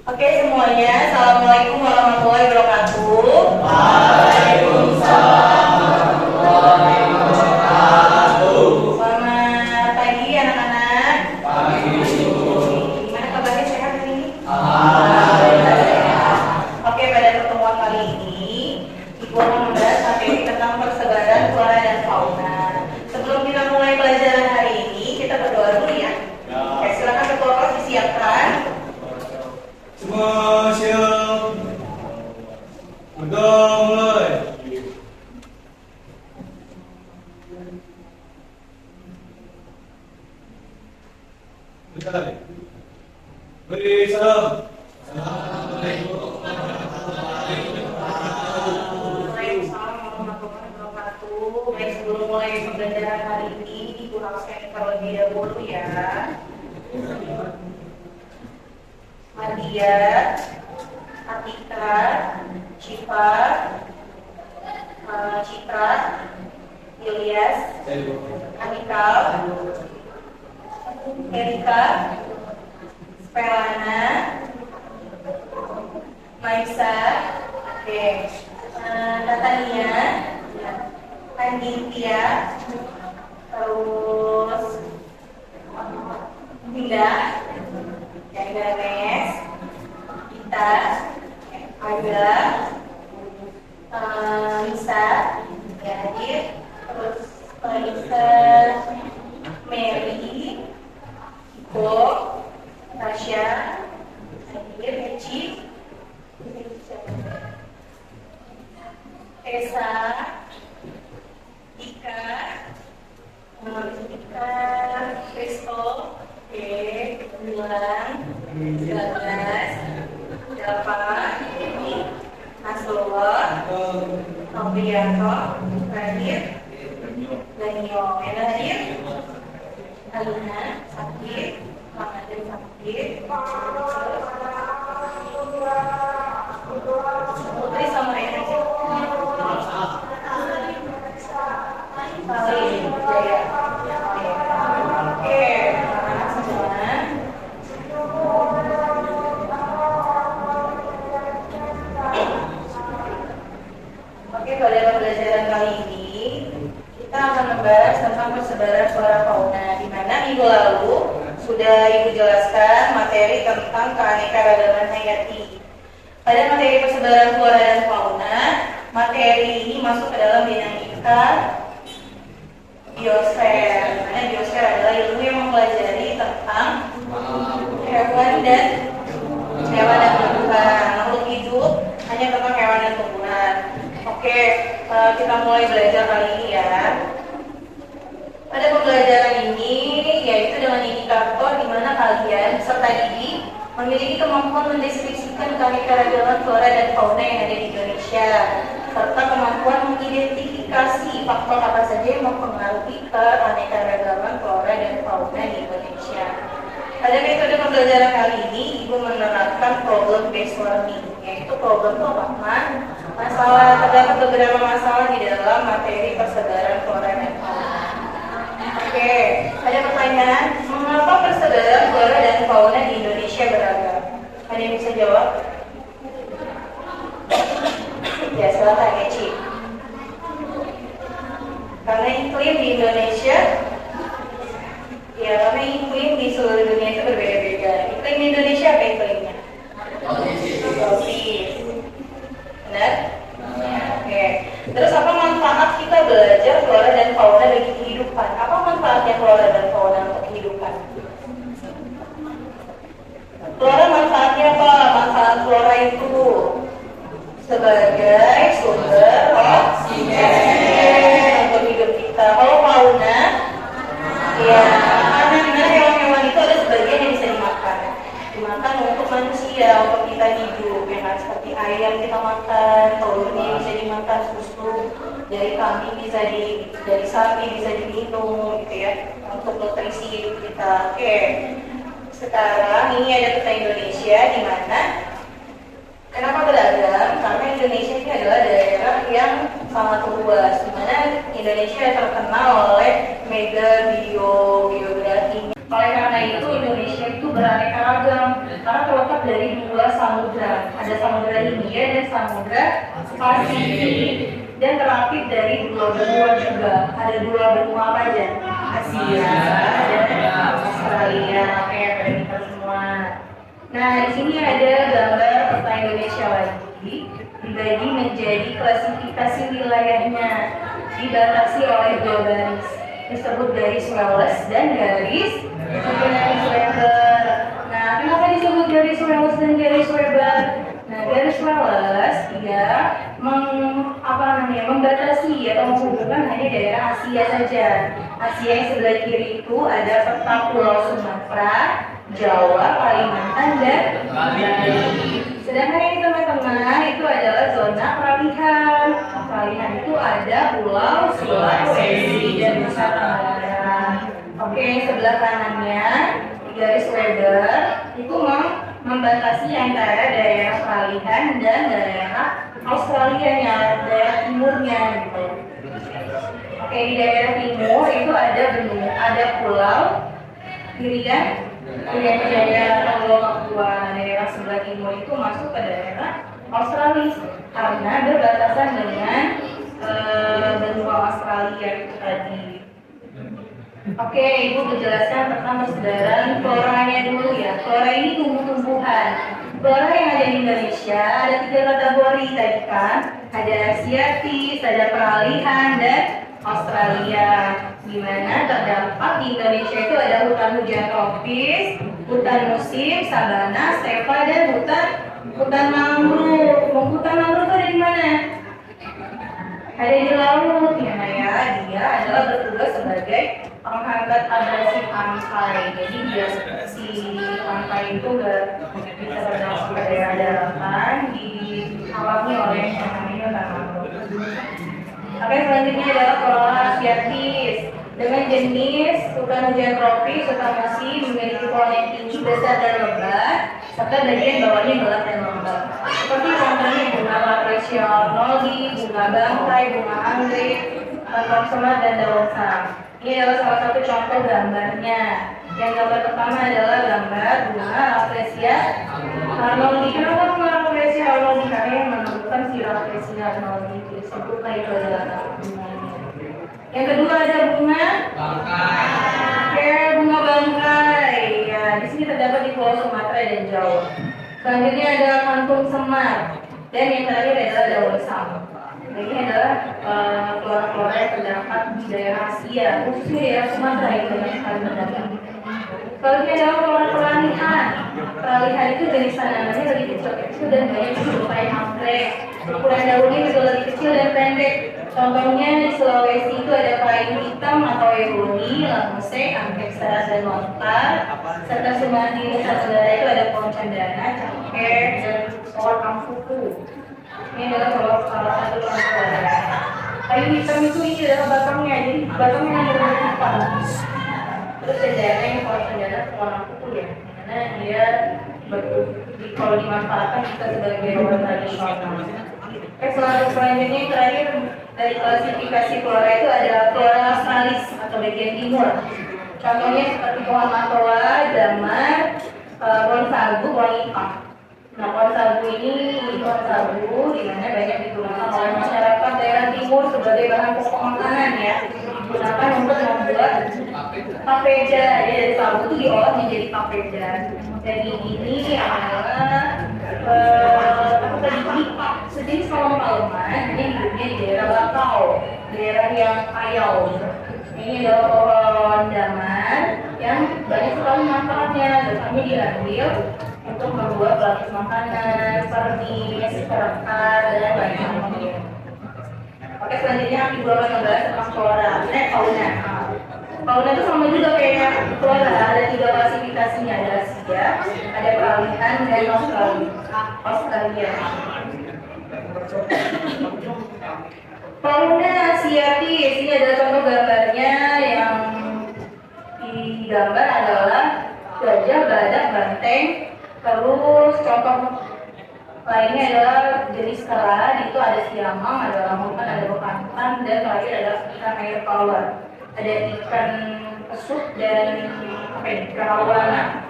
Oke semuanya, Assalamualaikum warahmatullahi wabarakatuh. Waalaikumsalam warahmatullahi wabarakatuh. Selamat pagi anak-anak. Pagi Ibu. Gimana kabarnya, sehat hari ini? Alhamdulillah. Oke, pada pertemuan kali ini Ibu akan membahas materi tentang persebaran flora dan fauna. Sebelum kita mulai pelajaran hari ini, kita berdoa dulu ya. Oke, silakan ketua kelas disiapkan. Semua siap. Berdoa mulai. Beri salam. Assalamualaikum warahmatullahi wabarakatuh. Waalaikumsalam warahmatullahi wabarakatuh. Baik, sebelum mulai pembelajaran hari ini, Ibu harus terlebih dahulu ya. Madia, Atika, Syifa, Citra, Ilyas, Amikal, Erika, Spelana, Maisa, Natania, Andintia, terus Dinda, Ganes, kita, Aga, Lisa, ya hadir, terus Lisa, Mary, Iko, Tasya, hadir, Eci, Esa, Ika, Kristo, Bilang, 19, Dava, Nasrullah, Nobrianto, hadir, Danio, yang hadir, Alina, sakit, Ramadan sakit, Putri sama Eri, Saling, Jaya. Oke, anak-anak semua. Oke, pada pembelajaran kali ini kita akan membahas tentang persebaran flora fauna, di mana minggu lalu sudah Ibu jelaskan materi tentang keanekaragaman hayati. Pada materi persebaran flora dan fauna, materi ini masuk ke dalam dinamika biosfer. Mana biosfer adalah ilmu yang mempelajari tentang hewan dan tumbuhan, makhluk hidup hanya tentang hewan dan tumbuhan. Oke, kita mulai belajar kali ini ya. Pada pembelajaran ini, yaitu dengan indikator di mana kalian peserta didik memiliki kemampuan mendeskripsikan keanekaragaman flora dan fauna yang ada di Indonesia, serta kemampuan mengidentifikasi faktor apa saja yang mempengaruhi keanekaragaman flora dan fauna di Indonesia. Pada metode pembelajaran kali ini, Ibu menerapkan problem based learning, yaitu problem itu apa? Masalah, terdapat beberapa masalah di dalam materi persebaran flora dan fauna. Oke, ada pertanyaan, mengapa persebaran flora dan fauna di Indonesia beragam? Ada yang bisa jawab? Ya, silakan Eci. Karena iklim di Indonesia, ya karena iklim di seluruh dunia itu berbeda-beda. Iklim di Indonesia apa iklimnya? Tropis. Benar? Oke. Terus apa manfaat kita belajar flora dan fauna bagi kehidupan? Apa manfaatnya flora dan fauna untuk kehidupan? Flora manfaatnya apa? Manfaat flora itu sebagai sumber oksigen untuk hidup kita. Kalau fauna, ya makanan hewan-hewan itu ada sebagian yang bisa dimakan untuk manusia, untuk kita hidup, ya kan? Seperti ayam kita makan, telurnya bisa dimakan, susu dari kambing bisa dari sapi bisa diminum, gitu ya, untuk nutrisi hidup kita. Oke, sekarang ini ada peta Indonesia di mana kenapa beragam? Karena Indonesia ini adalah daerah yang sangat luas, di mana Indonesia terkenal oleh mega biogeografi. Oleh karena itu Indonesia itu beraneka ragam karena terletak dari 2 dua, ada Samudra Hindia dan Samudra Pasifik, dan terapit dari dua benua juga. Ada dua benua apa aja? Asia dan Australia. Oke, pada kita semua. Nah, di sini ada gambar peta Indonesia lagi, dibagi menjadi klasifikasi wilayahnya, dibatasi oleh dua garis, disebut garis Wallace dan garis Weber. Nah, kenapa disebut garis Wallace dan garis Weber? Nah, garis Wallace dia membatasi atau menghubungkan hanya daerah Asia saja. Asia yang sebelah kiri itu ada peta Pulau Sumatera, Jawa, Kalimantan, dan Bali. Sedangkan yang di tengah-tengah itu adalah zona peralihan. Peralihan itu ada Pulau Sulawesi dan Nusa Tenggara. Oke, sebelah kanannya garis Weber itu membatasi antara daerah peralihan dan daerah Australia, daerah timurnya gitu. Oke, di daerah timur itu ada benua, ada pulau, kiri kan? Kemudian daerah Pulau Papua, daerah sebelah timur itu masuk ke daerah Australia karena berbatasan dengan benua Australia itu tadi. Oke, Ibu menjelaskan tentang persebaran floranya dulu ya. Flora ini tumbuh-tumbuhan. Flora yang ada di Indonesia ada 3 kategori tadi kan. Ada Asiatis, ada peralihan, dan Australia. Di mana terdapat di Indonesia itu ada hutan hujan tropis, hutan musim, sabana, stepa, dan hutan mangrove. Hutan mangrove itu ada di mana? Ada di laut ya, dia adalah bertugas sebagai penghambat abrasi pantai. Jadi dia si pantai itu nggak bisa berdampak ke daerah daratan, dihalangi oleh yang namanya hutan mangrove. Oke, selanjutnya adalah flora asiatis dengan jenis hutan hujan tropis, hutan musim, memiliki pohon yang tinggi, besar dan lebat, serta bagian bawahnya gelap dan lembab. Seperti contohnya bunga Lucretia arnoldii, bunga bangkai, bunga anggrek, kantong semat, dan daun salam. Ini adalah salah satu contoh gambarnya. Yang gambar pertama adalah gambar bunga Lucretia arnoldii. Kenapa bunga Lucretia arnoldii? Karena yang menemukan si Lucretia arnoldii disebutlah itu adalah bunganya. Yang kedua ada bunga bangkai. Bunga bangkai. Ya, di sini terdapat di Pulau Sumatera dan Jawa. Selanjutnya ada kantung semar, dan yang terakhir adalah daun salam. Ini adalah flora-flora yang terdapat di daerah Asia, khususnya daerah Sumatera yang banyak sekali terdapat. Selanjutnya adalah flora peralihan. Peralihan itu jenis tanamannya lebih kecil-kecil dan banyak menyerupai anggrek. Ukuran daunnya juga lebih kecil dan pendek. Contohnya di Sulawesi itu ada payung hitam atau eboni, lamuse, anggrek serat dan lontar. Serta Sumatera di Nusa Tenggara itu ada pohon cendana, cengkeh, dan pohon kamfuku. Ini adalah salah satu contoh. Payung hitam itu ini adalah batangnya, jadi batangnya yang berwarna hitam. Terus cendana yang pohon cendana pohon kamfuku ya, karena dia kalau dimanfaatkan bisa sebagai obat tradisional. Selanjutnya yang terakhir dari klasifikasi flora itu ada flora australis atau bagian timur. Contohnya seperti pohon matoa, damar, pohon sagu, pohon ipang. Nah, pohon sagu ini pohon sagu di mana banyak digunakan oleh masyarakat daerah timur sebagai bahan pokok makanan ya. Digunakan untuk membuat papeda. Jadi dari sagu itu diolah menjadi papeda. Dan ini adalah sejenis palem-paleman yang hidupnya di daerah bakau, daerah yang payau. Ini adalah pohon damar yang banyak sekali manfaatnya, dan kami diambil untuk membuat pelapis makanan seperti nasi kerekar dan lain-lain. Oke, selanjutnya Ibu akan membahas tentang flora, fauna. Fauna itu sama juga kayak flora, ada 3 klasifikasinya, ada Asia, ada peralihan, dan Australia. Fauna asiatis, ini adalah contoh gambarnya. Yang digambar adalah gajah, badak, banteng. Terus contoh lainnya adalah jenis kera, itu ada siamang, ada orangutan, ada bekantan, dan terakhir adalah ikan air tawar. Ada ikan pesut dan ikan arowana.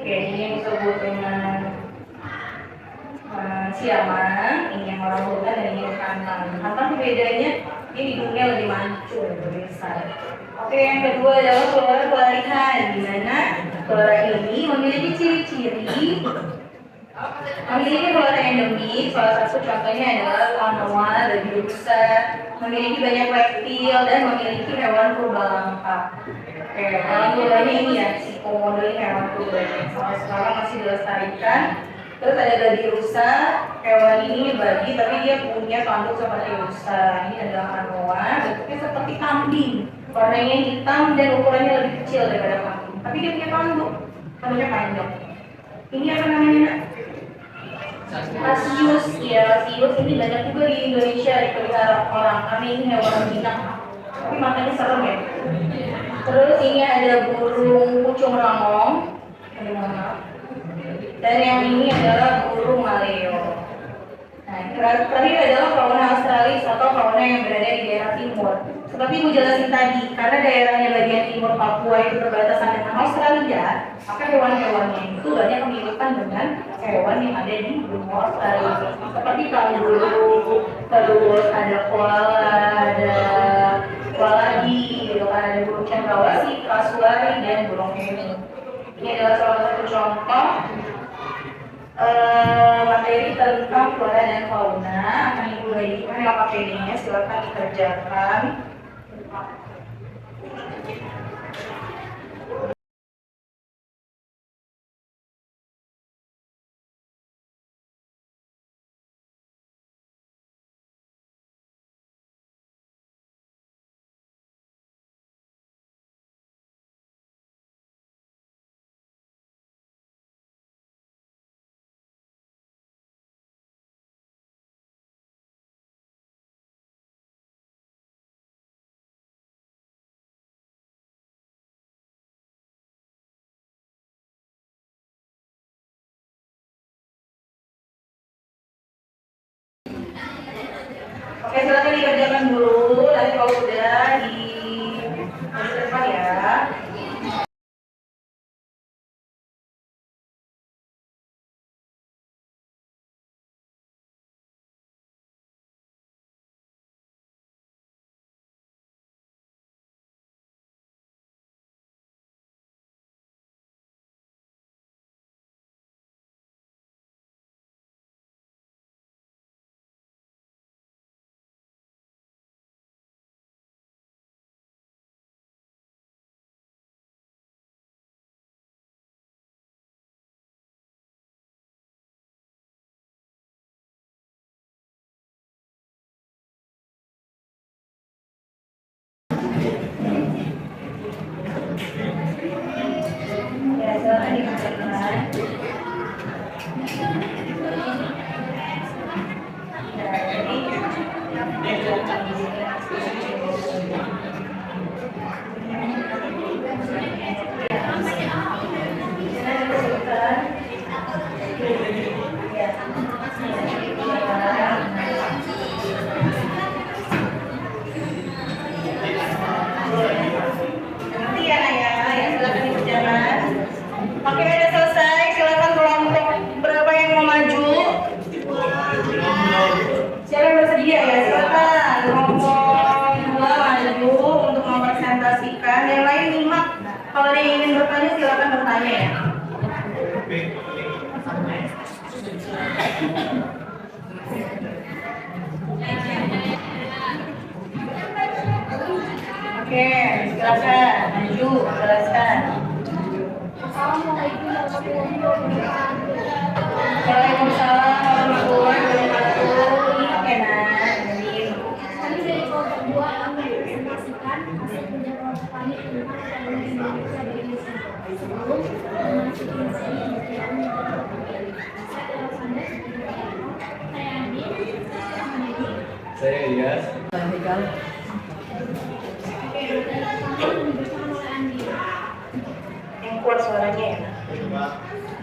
Oke, ini yang disebut dengan siamang, ini yang orang hutan dan ini yang kantang. Kantang bedanya ini hidungnya lebih mancung, lebih besar. Oke, yang kedua adalah flora kelarihan, di mana flora ini memiliki ciri-ciri memiliki flora endemik. Salah satu contohnya adalah Anoa, babi rusa, memiliki banyak reptil dan memiliki hewan purba langka. Oke, hewan purbanya ini ya, si komodo ini hewan purba yang sampai sekarang masih dilestarikan. Terus ada babi rusa, hewan ini babi tapi dia punya tanduk seperti rusa. Ini adalah Anoa, bentuknya seperti kambing, warnanya hitam dan ukurannya lebih kecil daripada kambing. Tapi dia punya tanduk, tanduknya panjang. Ini apa namanya? Lasius, ya lasius ini banyak juga di Indonesia dipelihara orang karena ini hewan jinak, tapi makannya serem ya. Terus ini ada burung pucung rangong, dan yang ini adalah burung maleo. Nah, tadi adalah fauna Australis atau fauna yang berada di daerah timur. Seperti ibu jelasin tadi, karena daerahnya bagian timur Papua itu berbatasan dengan Australia, maka hewan-hewannya itu banyak kemiripan dengan hewan yang ada di benua Australia. Seperti kanguru, terus ada koala, ada koaladi, ada burung cendrawasih, kasuari, dan burung hemi. Ini adalah salah satu contoh materi tentang flora dan fauna. Akan ibu bagikan LKPD-nya, silakan dikerjakan. Oke, silakan dikerjakan dulu. Nanti kalau sudah di depan ya. Ya, silakan dikerjakan. Nanti ya Naya, ya silakan dikerjakan. Oke, udah selesai. Silakan kelompok berapa yang mau maju? Siapa yang bersedia ya? Silakan kelompok 2 maju untuk mempresentasikan. Yang lain nyimak. Kalau ada yang ingin bertanya, silakan bertanya ya. Oke, silakan maju, jelaskan. Waalaikumsalam warahmatullahi wabarakatuh. Oke, nah, jadi Kami dari kelompok 2 akan mempresentasikan hasil kerja kelompok kami tentang fenomena Indonesia di Indonesia. Sebelum memasuki sesi pembicaraan yang terkait, saya Rosanda sebagai moderator, saya Andi, saya Hamidi, Saya Ilyas. dibersama oleh Andi. yang kuat suaranya ya.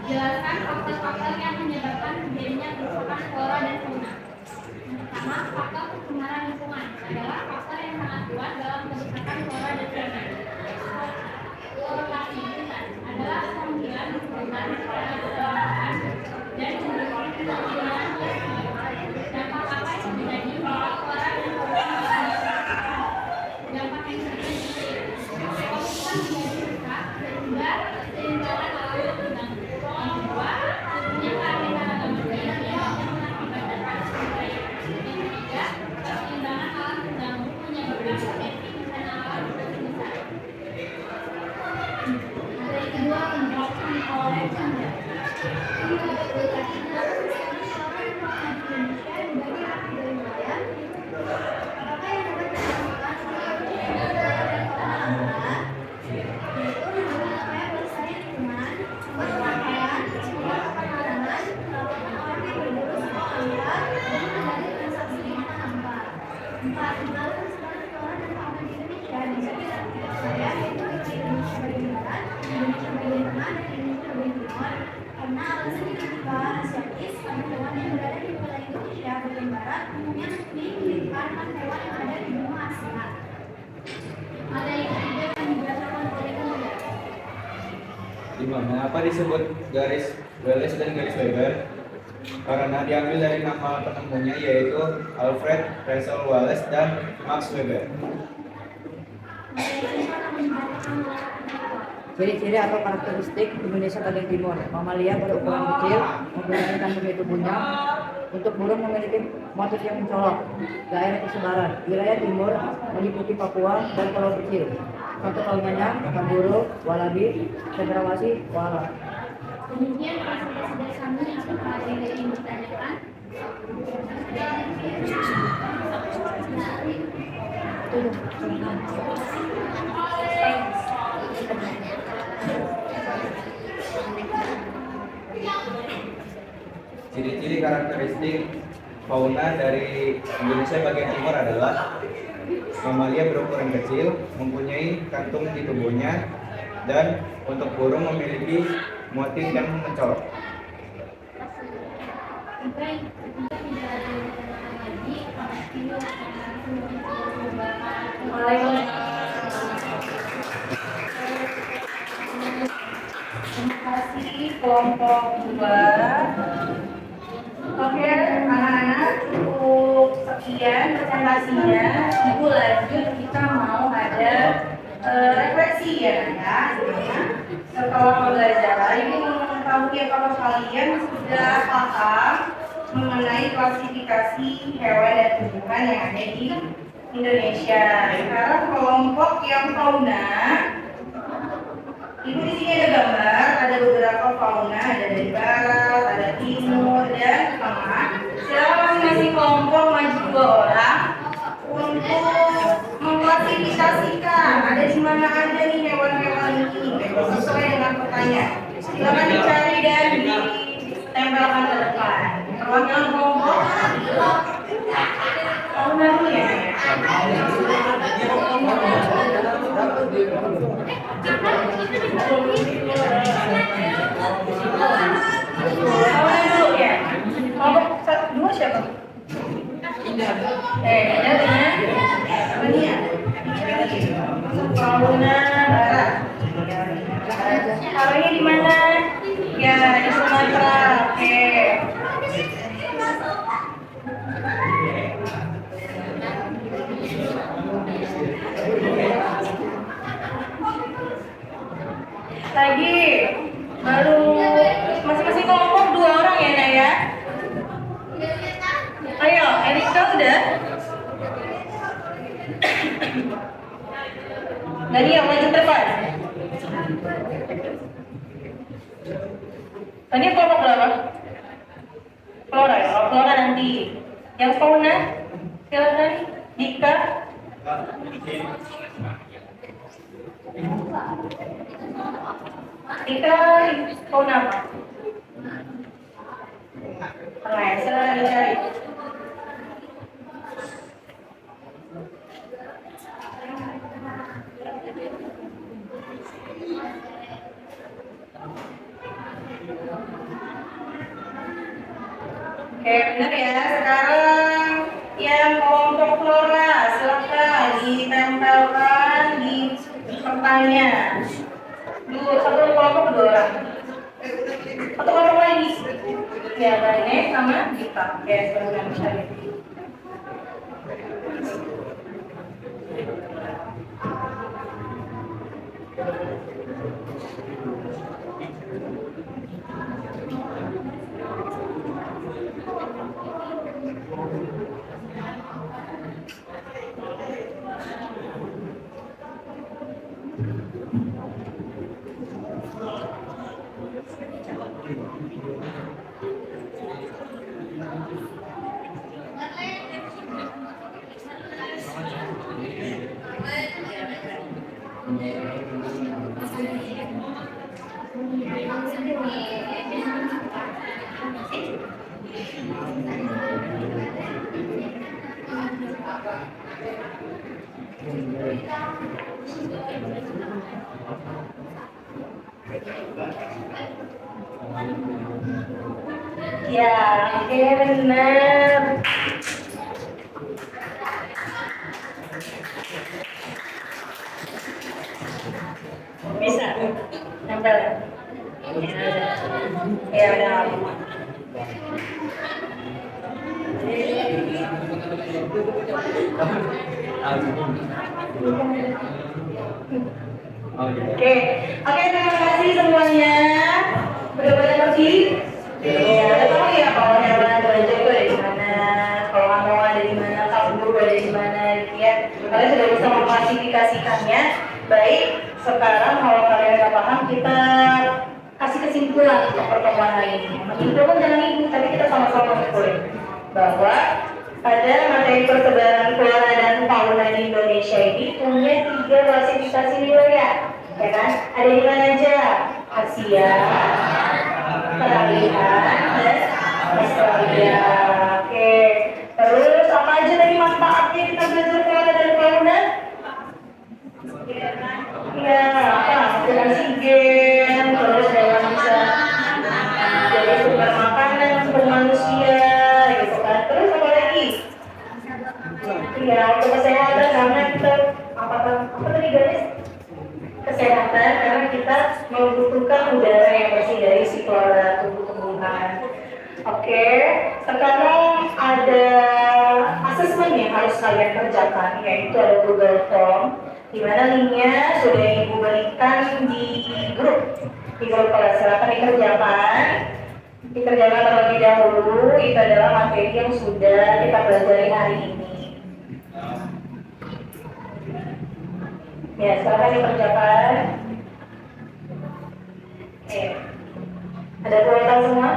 Jelaskan faktor-faktor yang menyebabkan terjadinya kerusakan flora dan fauna. Yang pertama, faktor pencemaran lingkungan adalah faktor yang sangat kuat dalam kerusakan flora dan fauna. Lokasi lingkungan adalah pemanggilan lingkungan pada keselamatan dan cenderung kemungkinan Empat, mengalir sekolah dan keamanan di Indonesia bisa kita saya yaitu Indonesia bagian barat, Indonesia bagian tengah, dan Indonesia bagian timur. Karena alasan kenapa asiatis karena hewan yang berada di wilayah Indonesia bagian barat umumnya mempunyai kemiripan hewan yang ada di benua Asia. Ada yang ketiga yang diberikan oleh Indonesia. 5. Mengapa disebut garis Wallace dan garis Weber? Karena diambil dari nama penemunya yaitu Alfred Russel Wallace dan Max Weber. Ciri-ciri atau karakteristik Indonesia bagian timur. Mamalia berukuran kecil, mempunyai kandungan tubuhnya. Untuk burung memiliki motif yang mencolok. Daerah persebaran. Wilayah timur meliputi Papua dan Pulau Kecil. Contoh kawanannya kanguru, walabi, cendrawasih, koala. Demikian presentasi dari kami. Apakah ada yang ingin ditanyakan? Ciri-ciri karakteristik fauna dari Indonesia bagian timur adalah mamalia berukuran kecil, mempunyai kantung di tubuhnya, dan untuk burung memiliki motif yang mencolok. Terima kasih kelompok 2. Oke, anak-anak, cukup sekian presentasinya. Ibu lanjut, kita mau ada refleksi ya. Setelah pembelajaran, ibu mau mengetahui apakah kalian sudah paham mengenai klasifikasi hewan dan tumbuhan yang ada di Indonesia. Sekarang kelompok yang fauna. Ibu di sini ada gambar, ada beberapa fauna, ada dari barat, ada timur, dan tengah. Silakan masing-masing kelompok maju 2 orang untuk mengklasifikasikan ada di mana aja nih hewan-hewan ini sesuai dengan pertanyaan. Silakan dicari dan ditempelkan ke depan. Perwakilan kelompok fauna dulu ya. Fauna dulu ya. Kelompok 1, 2 siapa? Indah dengan apa nih ya? Fauna barat. Taruhnya di mana? Ya, di Sumatera. Oke. Lagi baru masing-masing kelompok 2 orang ya, Naya. Ayo, Erika udah. Daniel maju depan. Tadi kelompok berapa? Flora ya, kalau Flora nanti. Yang fauna, silakan. Dika. Dika, fauna apa? Oke, silakan dicari. Oke, benar ya. Sekarang yang kelompok Flora, silakan ditempelkan di pertanyaan. Satu kelompok 2 orang. Satu kelompok lagi. Ya, Bane sama Dita. Oke, silakan cari. Ya, oke benar. Bisa. Nempel ya? Ya udah. Oke, terima kasih semuanya. Udah banyak ngerti? Iya, udah tahu ya kalau hewan belajar itu dari mana, kalau mau ada di mana, kalau guru ada di mana, gitu ya. Kalian sudah bisa mengklasifikasikannya. Baik, sekarang kalau kalian nggak paham, kita kasih kesimpulan untuk pertemuan hari ini. Menyimpulkan jangan ibu, tapi kita sama-sama menyimpulkan bahwa pada materi persebaran flora dan fauna di Indonesia ini punya 3 klasifikasi wilayah, ya kan? Ada di mana aja? Asia, peralihan, dan Australia. Oke, terus apa aja tadi manfaatnya kita belajar flora dan fauna? Ya, apa? Oksigen, terus hewan bisa jadi sumber makanan untuk manusia, gitu kan? Terus apa lagi? Ya, untuk kesehatan karena kita apa tadi guys? Kesehatan karena kita membutuhkan udara yang bersih dari si flora tumbuh-tumbuhan. Oke, sekarang ada asesmen yang harus kalian kerjakan, yaitu ada Google Form, di mana linknya sudah ibu berikan di grup kelas. Silakan dikerjakan terlebih dahulu. Itu adalah materi yang sudah kita pelajari hari ini. Ya, silakan dikerjakan. Oke, ada kualitas semua?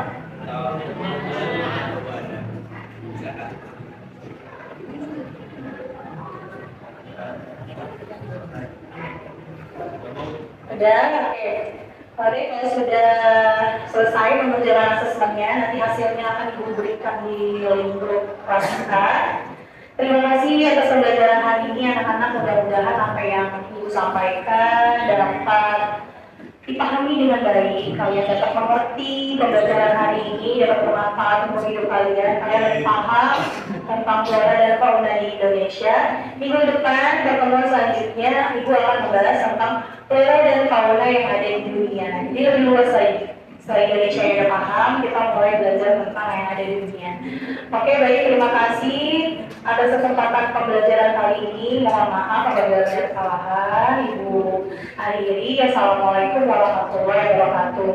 Udah, oke. Oke, kalau sudah selesai mengerjakan asesmennya, nanti hasilnya akan ibu berikan di link grup kelas kita. Terima kasih atas pembelajaran hari ini anak-anak, mudah-mudahan apa yang ibu sampaikan dapat dipahami dengan baik, kalian dapat mengerti pembelajaran hari ini, dapat bermanfaat untuk hidup kalian, kalian lebih paham tentang flora dan fauna di Indonesia. Minggu depan, pertemuan selanjutnya, ibu akan membahas tentang flora dan fauna yang ada di dunia. Jadi lebih luas lagi. Setelah Indonesia yang udah paham, kita mulai belajar tentang yang ada di dunia. Oke, baik, terima kasih atas kesempatan pembelajaran kali ini. Mohon maaf apabila ada kesalahan. Ibu akhiri. Assalamualaikum warahmatullahi wabarakatuh.